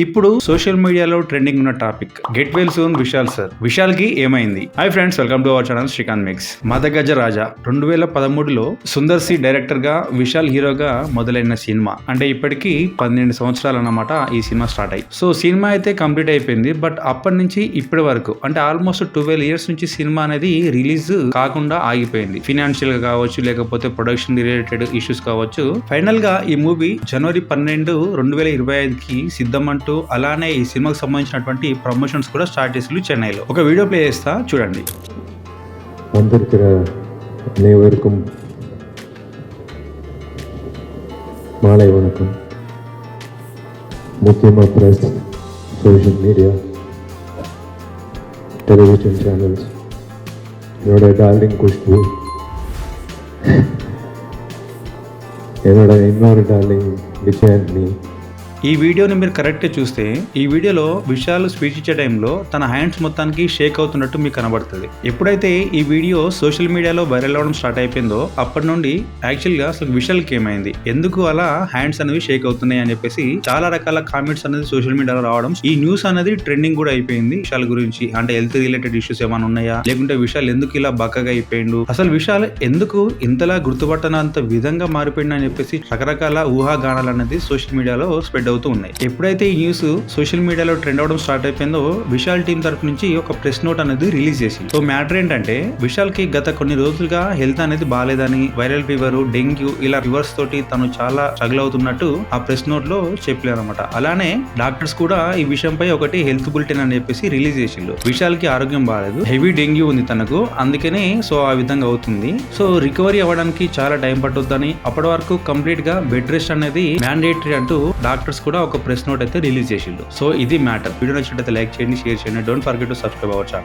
ఇప్పుడు సోషల్ మీడియాలో ట్రెండింగ్ ఉన్న topic get well soon Vishal sir. Vishal కి ఏమైంది? Hi friends, welcome to our channel Srikanth mix. Madagaja Raja 2013లో సుందర్ సి డైరెక్టర్ గా విశాల్ హీరోగా మొదలైన సినిమా. అంటే ఇప్పటికి 12 సంవత్సరాలు అన్నమాట ఈ సినిమా స్టార్ట్ అయ్యి. సో సినిమా అయితే కంప్లీట్ అయిపోయింది. బట్ అప్పటి నుంచి ఇప్పటి వరకు అంటే ఆల్మోస్ట్ 12 years నుంచి సినిమా అనేది రిలీజ్ కాకుండా ఆగిపోయింది. ఫినాన్షియల్ గా కావచ్చు, లేకపోతే ప్రొడక్షన్ రిలేటెడ్ ఇష్యూస్ కావచ్చు. ఫైనల్ గా ఈ మూవీ జనవరి 12, 2025కి సిద్ధం. అలానే ఈ సినిమాకి సంబంధించినటువంటి ప్రమోషన్స్ కూడా స్టార్ట్ చేసి చెన్నైలో. ఒక వీడియో ప్లే చేస్తా, చూడండి. வந்திருக்கிற அனைவருக்கும் மாலை வணக்கம். முக்கியமாக press, social media, television channels, என்னோட டார்லிங் குஷ்பு, என்னோட இன்னொரு டார்லிங் விஜயாண்டி. ఈ వీడియోని మీరు కరెక్ట్ చూస్తే ఈ వీడియోలో విశాల్ స్పీచ్ ఇచ్చే టైంలో తన హ్యాండ్స్ మొత్తానికి షేక్ అవుతున్నట్టు మీకు కనబడుతుంది. ఎప్పుడైతే ఈ వీడియో సోషల్ మీడియాలో వైరల్ అవ్వడం స్టార్ట్ అయిపోయిందో అప్పటి నుండి యాక్చువల్ గా అసలు విశాల్కి ఏమైంది, ఎందుకు అలా హ్యాండ్స్ అనేవి షేక్ అవుతున్నాయి అని చెప్పేసి చాలా రకాల కామెంట్స్ అనేది సోషల్ మీడియాలో రావడం, ఈ న్యూస్ అనేది ట్రెండింగ్ కూడా అయిపోయింది. విశాల్ గురించి అంటే హెల్త్ రిలేటెడ్ ఇష్యూస్ ఏమైనా ఉన్నాయా, లేకుంటే విశాల్ ఎందుకు ఇలా బక్కగా అయిపోయిండు, అసలు విశాల్ ఎందుకు ఇంతలా గుర్తుపట్టనంత విధంగా మారిపోయిండు అని చెప్పేసి రకరకాల ఊహాగానాలు అనేది సోషల్ మీడియాలో స్ప్రెడ్ అవుతూ ఉన్నాయి. ఎప్పుడైతే ఈ న్యూస్ సోషల్ మీడియాలో ట్రెండ్ అవడం స్టార్ట్ అయిపోయిందో విశాల్ టీం తరఫు నుంచి ఒక ప్రెస్ నోట్ అనేది రిలీజ్ చేసింది. సో మ్యాటర్ ఏంటంటే విశాల్ కి గత కొన్ని రోజులుగా హెల్త్ అనేది బాగాలేదని, వైరల్ ఫీవర్, డెంగ్యూ ఇలా ఫీవర్స్ తోటి తను చాలా స్ట్రగుల్ అవుతున్నట్టు ఆ ప్రెస్ నోట్ లో చెప్పారు అనమాట. అలానే డాక్టర్స్ కూడా ఈ విషయంపై ఒకటి హెల్త్ బులెటిన్ అని చెప్పేసి రిలీజ్ చేసిండు. విశాల్ కి ఆరోగ్యం బాగాలేదు, హెవీ డెంగ్యూ ఉంది తనకు, అందుకనే సో ఆ విధంగా అవుతుంది. సో రికవరీ అవ్వడానికి చాలా టైం పట్టుద్దని, అప్పటి వరకు కంప్లీట్ గా బెడ్ రెస్ట్ అనేది మ్యాండేటరీ అంటూ డాక్టర్స్ కూడా ఒక ప్రెస్ నోట్ అయితే రిలీజ్ చేసిండు. సో ఇది మ్యాటర్. వీడియో నచ్చినట్లయితే లైక్ చేయండి, షేర్ చేయండి. Don't forget to subscribe our channel.